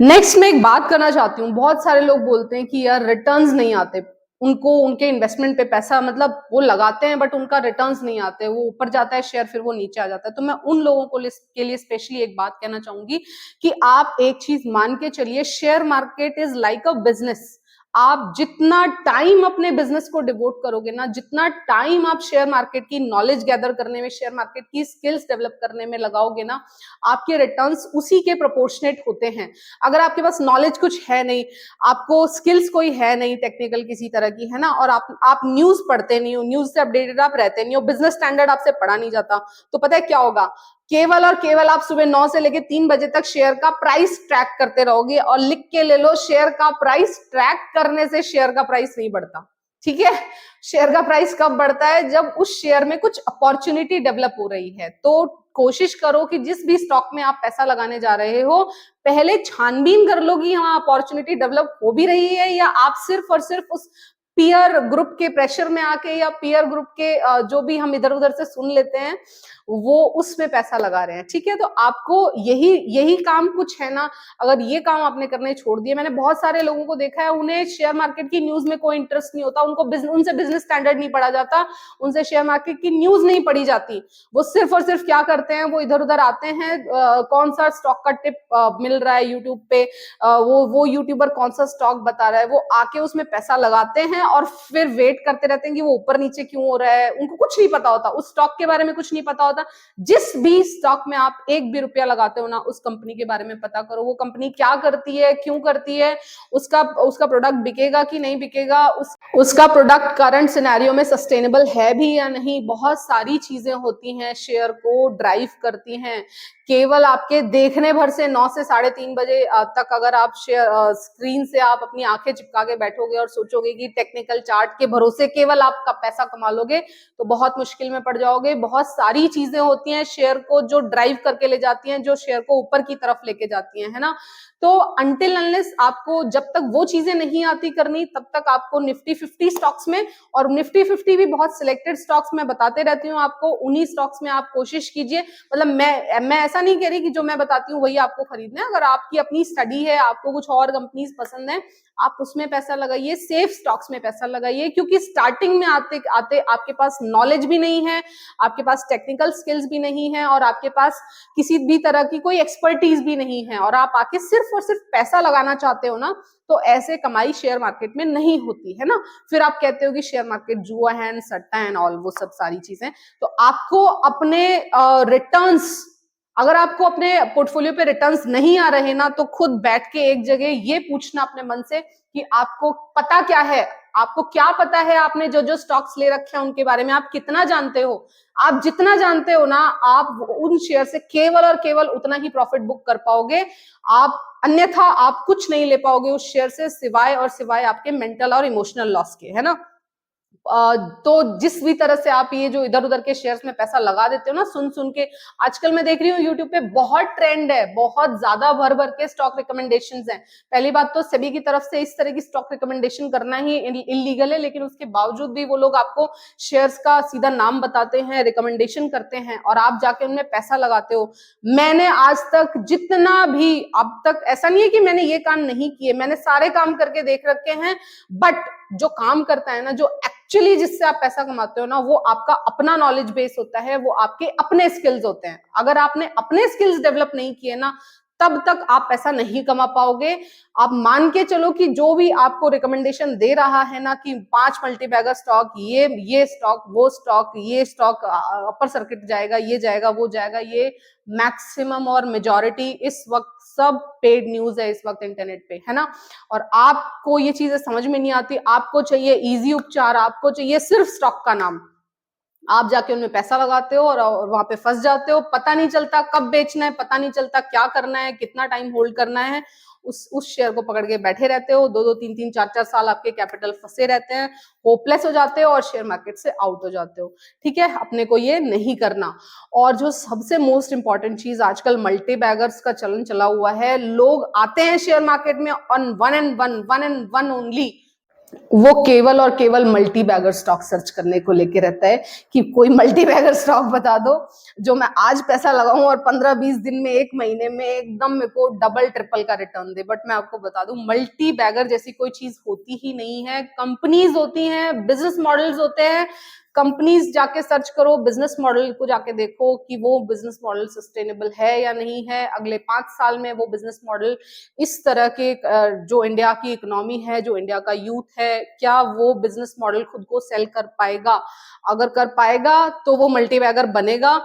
Next मैं एक बात करना चाहती हूँ। बहुत सारे लोग बोलते हैं कि यार रिटर्न्स नहीं आते उनको, उनके इन्वेस्टमेंट पे पैसा मतलब वो लगाते हैं बट उनका रिटर्न्स नहीं आते, वो ऊपर जाता है शेयर फिर वो नीचे आ जाता है। तो मैं उन लोगों को के लिए स्पेशली एक बात कहना चाहूंगी कि आप एक चीज मान के चलिए, share market is like a business. आप जितना टाइम अपने बिजनेस को डिवोट करोगे ना, जितना टाइम आप शेयर मार्केट की नॉलेज गैदर करने में, शेयर मार्केट की स्किल्स डेवलप करने में लगाओगे ना, आपके रिटर्न्स उसी के प्रोपोर्शनेट होते हैं। अगर आपके पास नॉलेज कुछ है नहीं, आपको स्किल्स कोई है नहीं टेक्निकल किसी तरह की, है ना, और आप न्यूज पढ़ते नहीं हो, न्यूज से अपडेटेड आप रहते नहीं हो, बिजनेस स्टैंडर्ड आपसे पढ़ा नहीं जाता, तो पता है क्या होगा? केवल और केवल आप सुबह 9 से लेकर 3 बजे तक शेयर का प्राइस ट्रैक करते रहोगे। और लिख के ले लो, शेयर का प्राइस ट्रैक करने से शेयर का प्राइस नहीं बढ़ता। ठीक है? शेयर का प्राइस कब बढ़ता है? जब उस शेयर में कुछ अपॉर्चुनिटी डेवलप हो रही है। तो कोशिश करो कि जिस भी स्टॉक में आप पैसा लगाने जा रहे हो, पहले छानबीन कर लो कि हाँ अपॉर्चुनिटी डेवलप हो भी रही है, या आप सिर्फ और सिर्फ उस पीयर ग्रुप के प्रेशर में आके, या पीयर ग्रुप के जो भी हम इधर उधर से सुन लेते हैं, वो उसमें पैसा लगा रहे हैं। ठीक है? तो आपको यही यही काम कुछ है ना, अगर ये काम आपने करने छोड़ दिए, मैंने बहुत सारे लोगों को देखा है, उन्हें शेयर मार्केट की न्यूज में कोई इंटरेस्ट नहीं होता, उनसे बिजनेस स्टैंडर्ड नहीं पढ़ा जाता, उनसे शेयर मार्केट की न्यूज नहीं पढ़ी जाती। वो सिर्फ और सिर्फ क्या करते हैं, वो इधर उधर आते हैं, कौन सा स्टॉक का टिप मिल रहा है यूट्यूब पे, वो यूट्यूबर कौन सा स्टॉक बता रहा है, वो आके उसमें पैसा लगाते हैं और फिर वेट करते रहते हैं कि वो ऊपर नीचे क्यों हो रहा है। उनको कुछ नहीं पता होता, उस स्टॉक के बारे में कुछ नहीं पता होता। जिस भी स्टॉक में आप एक भी रुपया लगाते हो ना, उस कंपनी के बारे में पता करो, वो कंपनी क्या करती है, क्यों करती है, उसका प्रोडक्ट बिकेगा कि नहीं बिकेगा, उसका प्रोडक्ट करंट सिनेरियो में सस्टेनेबल है भी या नहीं। बहुत सारी चीजें होती हैं शेयर को ड्राइव करती हैं। केवल आपके देखने भर से 9 से 3:30 बजे तक अगर आप शेयर स्क्रीन से आप अपनी आंखें चिपका के बैठोगे और सोचोगे कि टेक्निकल चार्ट के भरोसे केवल आप पैसा कमा लोगे, तो बहुत मुश्किल में पड़ जाओगे। बहुत सारी चीजें होती हैं शेयर को जो ड्राइव करके ले जाती हैं, जो शेयर को ऊपर की तरफ लेके जाती हैं, है ना। तो अनटिल अनलेस आपको जब तक वो चीजें नहीं आती करनी, तब तक आपको निफ्टी 50 स्टॉक्स में, और निफ्टी 50 भी बहुत सिलेक्टेड स्टॉक्स में बताते रहती हूँ आपको, उन्हीं स्टॉक्स में आप कोशिश कीजिए। मतलब मैं ऐसा नहीं कह रही कि जो मैं बताती हूँ वही आपको खरीदना है। अगर आपकी अपनी स्टडी है, आपको कुछ और कंपनीज पसंद है, आप उसमें पैसा लगाइए, सेफ स्टॉक्स में पैसा लगाइए, क्योंकि स्टार्टिंग में आते आते आपके पास नॉलेज भी नहीं है, आपके पास टेक्निकल स्किल्स भी नहीं है, और आपके पास किसी भी तरह की कोई एक्सपर्टीज भी नहीं है, और आप आके सिर्फ और सिर्फ पैसा लगाना चाहते हो ना, तो ऐसे कमाई शेयर मार्केट में नहीं होती है ना। फिर आप कहते हो कि शेयर मार्केट जुआ है, सट्टा है, ऑल वो सब सारी चीजें। तो आपको अपने रिटर्न्स, अगर आपको अपने पोर्टफोलियो पे रिटर्न्स नहीं आ रहे ना, तो खुद बैठ के एक जगह ये पूछना अपने मन से कि आपको पता क्या है, आपको क्या पता है, आपने जो जो स्टॉक्स ले रखे हैं उनके बारे में आप कितना जानते हो। आप जितना जानते हो ना, आप उन शेयर से केवल और केवल उतना ही प्रॉफिट बुक कर पाओगे। आप अन्यथा आप कुछ नहीं ले पाओगे उस शेयर से, सिवाय और सिवाय आपके मेंटल और इमोशनल लॉस के, है ना। तो जिस भी तरह से आप ये जो इधर उधर के शेयर्स में पैसा लगा देते हो ना, सुन सुन के, आजकल मैं देख रही हूँ यूट्यूब पे बहुत ट्रेंड है, बहुत ज्यादा भर भर के स्टॉक रिकमेंडेशंस हैं। पहली बात तो सेबी की तरफ से इस तरह की स्टॉक रिकमेंडेशन करना ही इलीगल है, लेकिन उसके बावजूद भी वो लोग आपको शेयर्स का सीधा नाम बताते हैं, रिकमेंडेशन करते हैं, और आप जाके उनमें पैसा लगाते हो। मैंने आज तक जितना भी, अब तक ऐसा नहीं है कि मैंने ये काम नहीं किए, मैंने सारे काम करके देख रखे हैं, बट जो काम करता है ना, जो एक्चुअली जिससे आप पैसा कमाते हो ना, वो आपका अपना नॉलेज बेस होता है, वो आपके अपने स्किल्स होते हैं। अगर आपने अपने स्किल्स डेवलप नहीं किए ना, तब तक आप पैसा नहीं कमा पाओगे। आप मान के चलो कि जो भी आपको रिकमेंडेशन दे रहा है ना, कि 5 मल्टीबैगर स्टॉक, ये स्टॉक, वो स्टॉक, ये स्टॉक अपर सर्किट जाएगा, ये जाएगा, वो जाएगा, ये मैक्सिमम और मेजॉरिटी इस वक्त सब पेड न्यूज है इस वक्त इंटरनेट पे, है ना। और आपको ये चीजें समझ में नहीं आती, आपको चाहिए इजी उपचार, आपको चाहिए सिर्फ स्टॉक का नाम। आप जाके उनमें पैसा लगाते हो और वहां पे फंस जाते हो, पता नहीं चलता कब बेचना है, पता नहीं चलता क्या करना है, कितना टाइम होल्ड करना है। उस शेयर को पकड़ के बैठे रहते हो, 2-2 3-3 4-4 साल आपके कैपिटल फंसे रहते हैं, होपलेस हो जाते हो और शेयर मार्केट से आउट हो जाते हो। ठीक है, अपने को ये नहीं करना। और जो सबसे मोस्ट इंपॉर्टेंट चीज, आजकल मल्टी बैगर्स का चलन चला हुआ है। लोग आते हैं शेयर मार्केट में on one and one only, वो केवल और केवल मल्टी बैगर स्टॉक सर्च करने को लेके रहता है कि कोई मल्टी बैगर स्टॉक बता दो जो मैं आज पैसा लगाऊं और 15-20 दिन में, एक महीने में एकदम मेरे को डबल ट्रिपल का रिटर्न दे। बट मैं आपको बता दूं, मल्टी बैगर जैसी कोई चीज होती ही नहीं है। कंपनीज होती हैं, बिजनेस मॉडल्स होते हैं। कंपनीज जाके सर्च करो, बिजनेस मॉडल को जाके देखो कि वो बिजनेस मॉडल सस्टेनेबल है या नहीं है। अगले 5 साल में वो बिजनेस मॉडल इस तरह के जो इंडिया की इकोनॉमी है, जो इंडिया का यूथ है, क्या वो बिजनेस मॉडल खुद को सेल कर पाएगा? अगर कर पाएगा तो वो मल्टीबैगर बनेगा।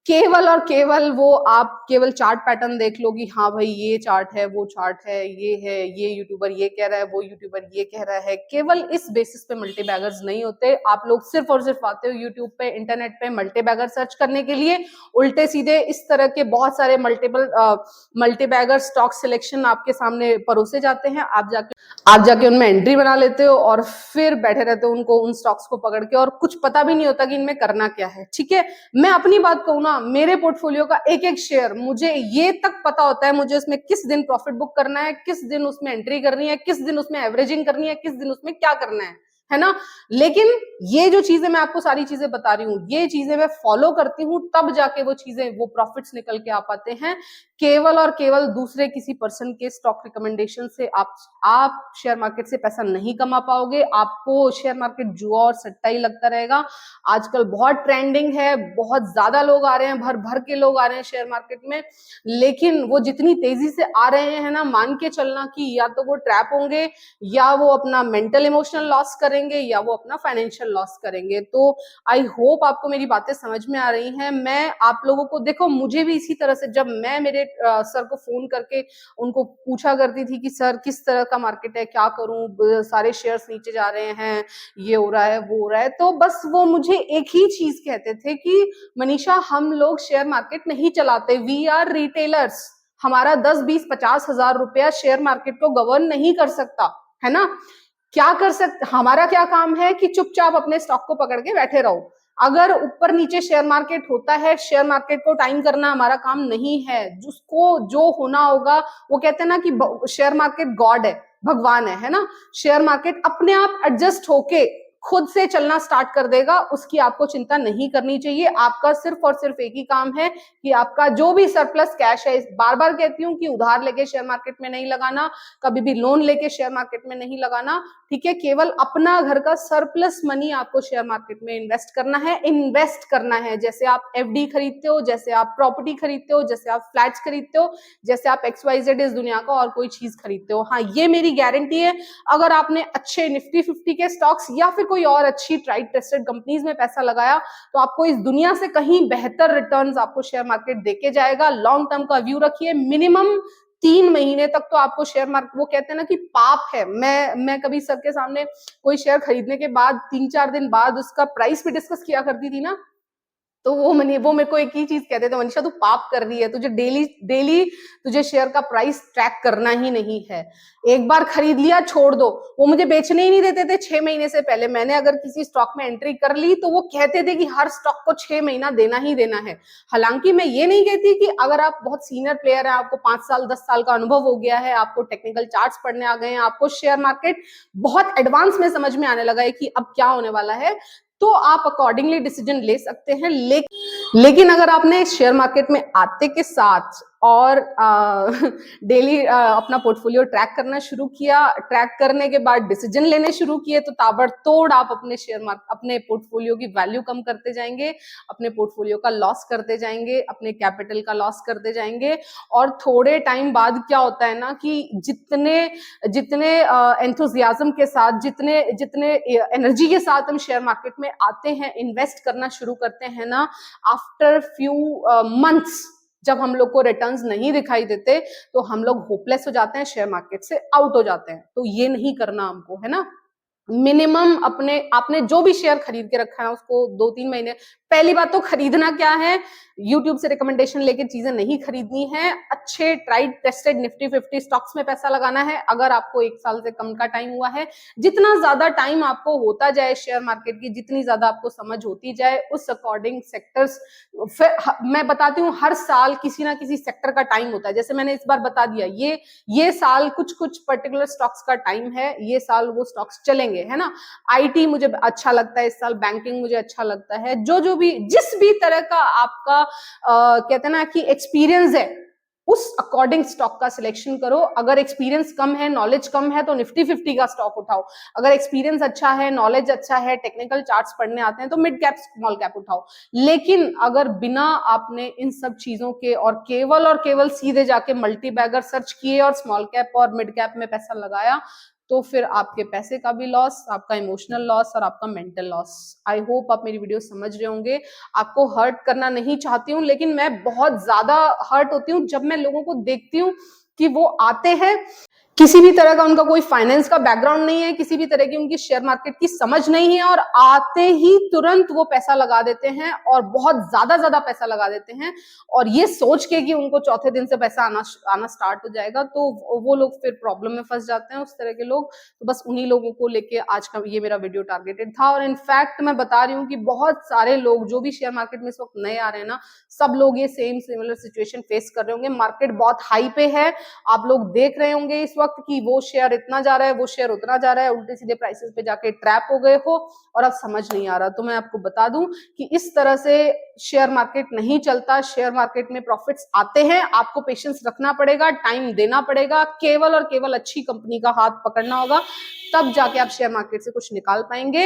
केवल और केवल वो आप केवल चार्ट पैटर्न देख लो कि हाँ भाई ये चार्ट है, वो चार्ट है, ये यूट्यूबर ये कह रहा है, वो यूट्यूबर ये कह रहा है, केवल इस बेसिस पे मल्टीबैगर्स नहीं होते। आप लोग सिर्फ और सिर्फ आते हो यूट्यूब पे, इंटरनेट पे मल्टीबैगर सर्च करने के लिए। उल्टे सीधे इस तरह के बहुत सारे मल्टीबैगर स्टॉक सिलेक्शन आपके सामने परोसे जाते हैं। आप जाके उनमें एंट्री बना लेते हो और फिर बैठे रहते हो उनको, उन स्टॉक्स को पकड़ के, और कुछ पता भी नहीं होता कि इनमें करना क्या है। ठीक है, मैं अपनी बात कहूं ना, मेरे पोर्टफोलियो का एक एक शेयर मुझे ये तक पता होता है, मुझे उसमें किस दिन प्रॉफिट बुक करना है, किस दिन उसमें एंट्री करनी है, किस दिन उसमें एवरेजिंग करनी है, किस दिन उसमें क्या करना है ना। लेकिन ये जो चीजें मैं आपको सारी चीजें बता रही हूँ, ये चीजें मैं फॉलो करती हूँ, तब जाके वो चीजें, वो प्रॉफिट्स निकल के आ पाते हैं। केवल और केवल दूसरे किसी पर्सन के स्टॉक रिकमेंडेशन से आप शेयर मार्केट से पैसा नहीं कमा पाओगे। आपको शेयर मार्केट जुआ और सट्टा ही लगता रहेगा। आजकल बहुत ट्रेंडिंग है, बहुत ज्यादा लोग आ रहे हैं, भर भर के लोग आ रहे हैं शेयर मार्केट में, लेकिन वो जितनी तेजी से आ रहे हैं ना, मान के चलना कि या तो वो ट्रैप होंगे, या वो अपना मेंटल इमोशनल लॉस करेंगे, या वो अपना फाइनेंशियल लॉस करेंगे। तो आई होप आपको मेरी बातें समझ में आ रही हैं। मैं आप लोगों को, देखो मुझे भी इसी तरह से, जब मैं मेरे सर को फोन करके उनको पूछा करती थी कि सर किस तरह का मार्केट है, क्या करूं, सारे शेयर्स नीचे जा रहे हैं, ये हो रहा है, वो हो रहा है, तो बस वो मुझे एक ही चीज कहते थे कि मनीषा, हम लोग शेयर मार्केट नहीं चलाते, वी आर रिटेलर्स। हमारा 10-20-50 हजार रुपया शेयर मार्केट को गवर्न नहीं कर सकता, है ना। क्या कर सकते, हमारा क्या काम है कि चुपचाप अपने स्टॉक को पकड़ के बैठे रहो। अगर ऊपर नीचे शेयर मार्केट होता है, शेयर मार्केट को टाइम करना हमारा काम नहीं है। जिसको जो होना होगा, वो कहते हैं ना कि शेयर मार्केट गॉड है, भगवान है ना। शेयर मार्केट अपने आप एडजस्ट होके खुद से चलना स्टार्ट कर देगा, उसकी आपको चिंता नहीं करनी चाहिए। आपका सिर्फ और सिर्फ एक ही काम है कि आपका जो भी सरप्लस कैश है, बार बार कहती हूँ कि उधार लेके शेयर मार्केट में नहीं लगाना, कभी भी लोन लेके शेयर मार्केट में नहीं लगाना। ठीक है, केवल अपना घर का सरप्लस मनी आपको शेयर मार्केट में इन्वेस्ट करना है। जैसे आप एफडी खरीदते हो, जैसे आप प्रॉपर्टी खरीदते हो, जैसे आप फ्लैट्स खरीदते हो, जैसे आप XYZ इस दुनिया का और कोई चीज खरीदते हो। हाँ, ये मेरी गारंटी है, अगर आपने अच्छे निफ्टी 50 के स्टॉक्स या फिर कोई और अच्छी ट्राइड टेस्टेड कंपनीज में पैसा लगाया, तो आपको इस दुनिया से कहीं बेहतर रिटर्न्स आपको शेयर मार्केट देके जाएगा। लॉन्ग टर्म का व्यू रखिए, मिनिमम 3 महीने तक तो आपको शेयर मार्केट, वो कहते हैं ना कि पाप है। मैं कभी सर के सामने कोई शेयर खरीदने के बाद 3-4 दिन बाद उसका प्राइस भी डिस्कस किया करती थी ना, तो वो मेरे को एक ही चीज कहते थे, मनीषा तू पाप कर रही है, तुझे डेली डेली तुझे शेयर का प्राइस ट्रैक करना ही नहीं है। एक बार खरीद लिया, छोड़ दो। वो मुझे बेचने ही नहीं देते थे 6 महीने से पहले। मैंने अगर किसी स्टॉक में एंट्री कर ली तो वो कहते थे कि हर स्टॉक को 6 महीना देना ही देना है। हालांकि मैं ये नहीं कहती कि अगर आप बहुत सीनियर प्लेयर है, आपको 5 साल 10 साल का अनुभव हो गया है, आपको टेक्निकल चार्ट्स पढ़ने आ गए हैं, आपको शेयर मार्केट बहुत एडवांस में समझ में आने लगा है कि अब क्या होने वाला है, तो आप अकॉर्डिंगली डिसीजन ले सकते हैं। लेकिन अगर आपने शेयर मार्केट में आते के साथ और डेली अपना पोर्टफोलियो ट्रैक करना शुरू किया, ट्रैक करने के बाद डिसीजन लेने शुरू किए, तो ताबड़तोड़ आप अपने पोर्टफोलियो की वैल्यू कम करते जाएंगे, अपने पोर्टफोलियो का लॉस करते जाएंगे, अपने कैपिटल का लॉस करते जाएंगे। और थोड़े टाइम बाद क्या होता है ना कि जितने जितने एंथुजियाज्म के साथ, जितने जितने एनर्जी के साथ हम शेयर मार्केट में आते हैं, इन्वेस्ट करना शुरू करते हैं ना, आफ्टर फ्यू मंथ्स जब हम लोग को रिटर्न्स नहीं दिखाई देते, तो हम लोग होपलेस हो जाते हैं, शेयर मार्केट से आउट हो जाते हैं। तो ये नहीं करना हमको, है ना। मिनिमम अपने आपने जो भी शेयर खरीद के रखा है उसको 2-3 महीने, पहली बात तो खरीदना क्या है, यूट्यूब से रिकमेंडेशन लेके चीजें नहीं खरीदनी है, अच्छे ट्राइड टेस्टेड निफ्टी 50 स्टॉक्स में पैसा लगाना है। अगर आपको 1 साल से कम का टाइम हुआ है, जितना ज्यादा टाइम आपको होता जाए शेयर मार्केट की, जितनी ज्यादा आपको समझ होती जाए, उस अकॉर्डिंग सेक्टर्स, फिर मैं बताती हूँ हर साल किसी ना किसी सेक्टर का टाइम होता है। जैसे मैंने इस बार बता दिया, ये साल कुछ कुछ पर्टिकुलर स्टॉक्स का टाइम है, ये साल वो स्टॉक्स चलेंगे, है ना। आईटी मुझे अच्छा लगता है इस साल, बैंकिंग मुझे अच्छा लगता है, जो भी जिस भी तरह का आपका कहते हैं ना कि एक्सपीरियंस है, उस अकॉर्डिंग स्टॉक का सिलेक्शन करो। अगर एक्सपीरियंस कम है, नॉलेज कम है, तो निफ्टी 50 का स्टॉक उठाओ। अगर एक्सपीरियंस अच्छा है, नॉलेज अच्छा है, टेक्निकल चार्ट्स पढ़ने आते हैं, तो मिड कैप स्मॉल कैप उठाओ। लेकिन अगर बिना आपने इन सब चीजों के और केवल सीधे जाके मल्टी बैगर सर्च किए और स्मॉल कैप और मिड कैप में पैसा लगाया, तो फिर आपके पैसे का भी लॉस, आपका इमोशनल लॉस और आपका मेंटल लॉस। आई होप आप मेरी वीडियो समझ रहे होंगे। आपको हर्ट करना नहीं चाहती हूँ, लेकिन मैं बहुत ज्यादा हर्ट होती हूँ जब मैं लोगों को देखती हूँ कि वो आते हैं, किसी भी तरह का उनका कोई फाइनेंस का बैकग्राउंड नहीं है, किसी भी तरह की उनकी शेयर मार्केट की समझ नहीं है, और आते ही तुरंत वो पैसा लगा देते हैं और बहुत ज्यादा पैसा लगा देते हैं, और ये सोच के कि उनको चौथे दिन से पैसा आना स्टार्ट हो जाएगा, तो वो लोग फिर प्रॉब्लम में फंस जाते हैं, उस तरह के लोग। तो बस उन्हीं लोगों को लेके आज का ये मेरा वीडियो टारगेटेड था। और इनफैक्ट मैं बता रही हूँ कि बहुत सारे लोग जो भी शेयर मार्केट में इस वक्त नए आ रहे हैं ना, सब लोग ये सेम सिमिलर सिचुएशन फेस कर रहे होंगे। मार्केट बहुत हाई पे है, आप लोग देख रहे होंगे इस वक्त कि वो शेयर इतना जा रहा है, वो शेयर उतना जा रहा है, उल्टे सीधे प्राइसेस पे जाके ट्रैप हो गए हो और अब समझ नहीं आ रहा। तो मैं आपको बता दूं कि इस तरह से शेयर मार्केट नहीं चलता। शेयर मार्केट में प्रॉफिट्स आते हैं, आपको पेशेंस रखना पड़ेगा, टाइम देना पड़ेगा, केवल और केवल अच्छी कंपनी का हाथ पकड़ना होगा, तब जाके आप शेयर मार्केट से कुछ निकाल पाएंगे।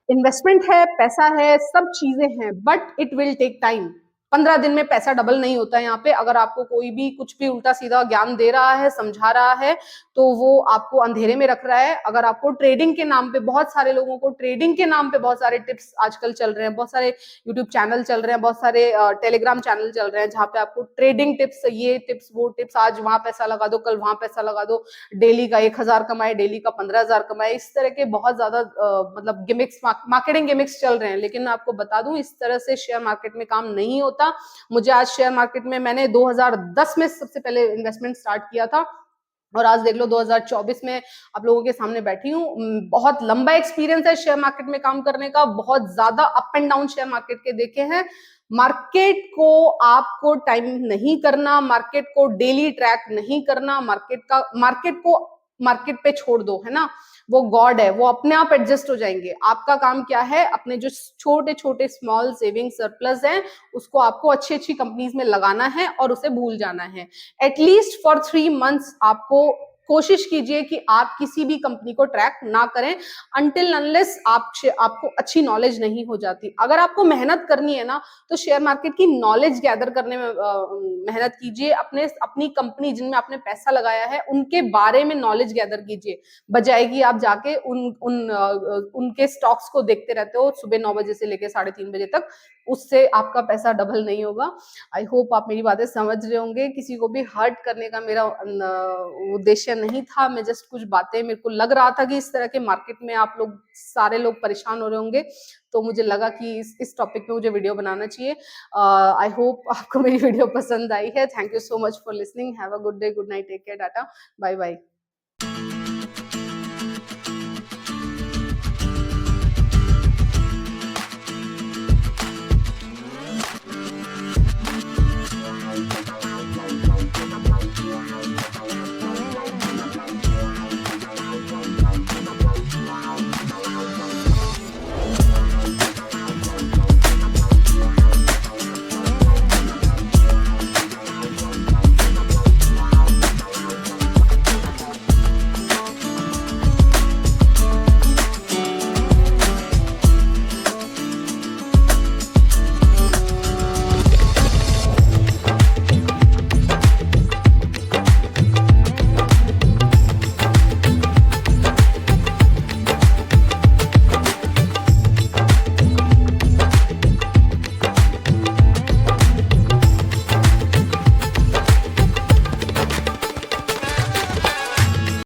इन्वेस्टमेंट है, पैसा है, सब चीजें हैं, but it will take time. 15 दिन में पैसा डबल नहीं होता है यहाँ पे। अगर आपको कोई भी कुछ भी उल्टा सीधा ज्ञान दे रहा है, समझा रहा है, तो वो आपको अंधेरे में रख रहा है। अगर आपको ट्रेडिंग के नाम पे, बहुत सारे लोगों को ट्रेडिंग के नाम पे बहुत सारे टिप्स आजकल चल रहे हैं, बहुत सारे यूट्यूब चैनल चल रहे हैं, बहुत सारे टेलीग्राम चैनल चल रहे हैं, जहाँ पे आपको ट्रेडिंग टिप्स, ये टिप्स वो टिप्स, आज वहां पैसा लगा दो, कल वहां पैसा लगा दो, डेली का 1000 कमाए, डेली का 15,000 कमाए, इस तरह के बहुत ज्यादा मतलब गिमिक्स, मार्केटिंग गिमिक्स चल रहे हैं। लेकिन मैं आपको बता दूं, इस तरह से शेयर मार्केट में काम नहीं होता। मुझे आज शेयर मार्केट में, मैंने 2010 में सबसे पहले इन्वेस्टमेंट स्टार्ट किया था, और आज देख लो 2024 में आप लोगों के सामने बैठी हूँ। बहुत लंबा एक्सपीरियंस है शेयर मार्केट में काम करने का, बहुत ज्यादा up and down share market के देखे हैं। मार्केट को आपको टाइम नहीं करना, मार्केट को डेली ट्रैक नहीं करना, मार्केट को मार्केट पे छोड़ दो, है ना। वो गॉड है, वो अपने आप एडजस्ट हो जाएंगे। आपका काम क्या है, अपने जो छोटे छोटे स्मॉल सेविंग सरप्लस है, उसको आपको अच्छी अच्छी कंपनीज में लगाना है और उसे भूल जाना है। एटलीस्ट फॉर 3 मंथ्स आपको कोशिश कीजिए कि आप किसी भी कंपनी को ट्रैक ना करें, अनटिल अनलेस आपको अच्छी नॉलेज नहीं हो जाती। अगर आपको मेहनत करनी है ना, तो शेयर मार्केट की नॉलेज गैदर करने में मेहनत कीजिए। अपनी कंपनी जिनमें आपने पैसा लगाया है, उनके बारे में नॉलेज गैदर कीजिए, बजाय कि आप जाके उनके स्टॉक्स को देखते रहते हो सुबह 9 बजे से लेकर 3:30 बजे तक। उससे आपका पैसा डबल नहीं होगा। आई होप आप मेरी बातें समझ रहे होंगे। किसी को भी हर्ट करने का मेरा उद्देश्य नहीं था। मैं जस्ट कुछ बातें, मेरे को लग रहा था कि इस तरह के मार्केट में आप लोग सारे लोग परेशान हो रहे होंगे, तो मुझे लगा कि इस टॉपिक पे मुझे वीडियो बनाना चाहिए। आई होप आपको मेरी वीडियो पसंद आई है। Thank you so much for listening. Have a good day, good night, take care, tata, bye bye.